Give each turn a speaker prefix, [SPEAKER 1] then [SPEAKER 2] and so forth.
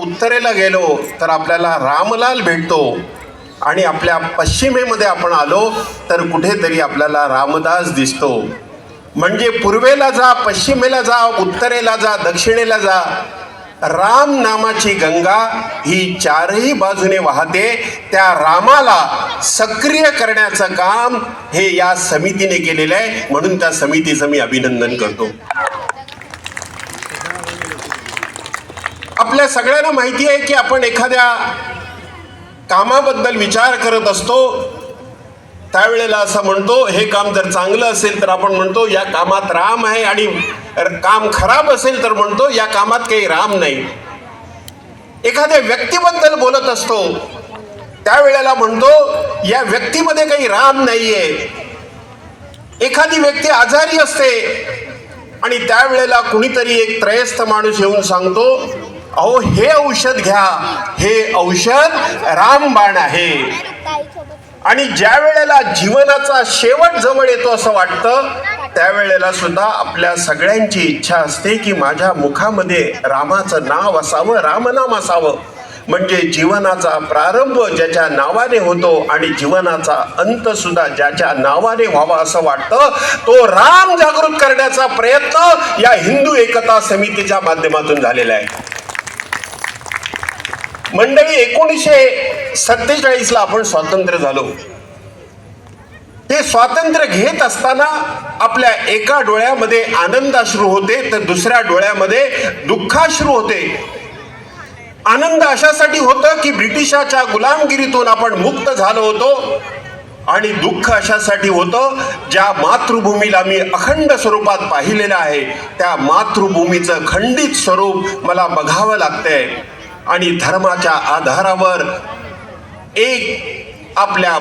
[SPEAKER 1] उत्तरेला गेलो तर आपल्याला रामलाल भेटतो आणि आपल्या पश्चिमेमध्ये आपण आलो तर कुठेतरी आपल्याला रामदास दिसतो. म्हणजे पूर्वेला जा, पश्चिमेला जा, उत्तरेला जा, दक्षिणेला जा, राम नामाची गंगा ही चारही बाजूने वाहते. त्या रामाला सक्रिय करण्याचं काम हे या समितीने केलेलं आहे, म्हणून त्या समितीचं मी अभिनंदन करतो. आपल्या सगळ्यांना माहिती आहे की आपण एखाद्या कामाबद्दल विचार करत असतो त्यावेळेला असं म्हणतो, हे काम जर चांगलं असेल तर आपण म्हणतो या कामात राम आहे, आणि काम खराब असेल तर म्हणतो या कामात काही राम नाही. एखाद्या व्यक्तीबद्दल बोलत असतो त्यावेळेला म्हणतो या व्यक्तीमध्ये काही राम नाहीये. एखादी व्यक्ती आजारी असते आणि त्यावेळेला कुणीतरी एक त्रयस्थ माणूस येऊन सांगतो, अहो हे औषध घ्या, हे औषध रामबाण आहे. आणि ज्या वेळेला जीवनाचा शेवट जवळ येतो असं वाटतं त्यावेळेला सुद्धा आपल्या सगळ्यांची इच्छा असते की माझ्या मुखामध्ये रामाचं नाव असावं, रामनाम असावं. म्हणजे जीवनाचा प्रारंभ ज्याच्या नावाने होतो आणि जीवनाचा अंत सुद्धा ज्याच्या नावाने व्हावा असं वाटतं. तो राम जागृत करण्याचा प्रयत्न या हिंदू एकता समितीच्या माध्यमातून झालेला आहे. मंडळी, 1947ला आपण स्वातंत्र्य झालो. ते स्वातंत्र्य घेत असताना आपल्या एका डोळ्यामध्ये आनंदाश्रू होते तर दुसऱ्या डोळ्यामध्ये दुःखाश्रू होते. आनंद अशासाठी होतं की ब्रिटिशाच्या गुलामगिरीतून आपण मुक्त झालो होतो, आणि दुःख अशासाठी होतं ज्या मातृभूमीला मी अखंड स्वरूपात पाहिलेलं आहे त्या मातृभूमीचं खंडित स्वरूप मला बघावं लागतंय. आणि धर्माच्या आधारावर एक आपल्या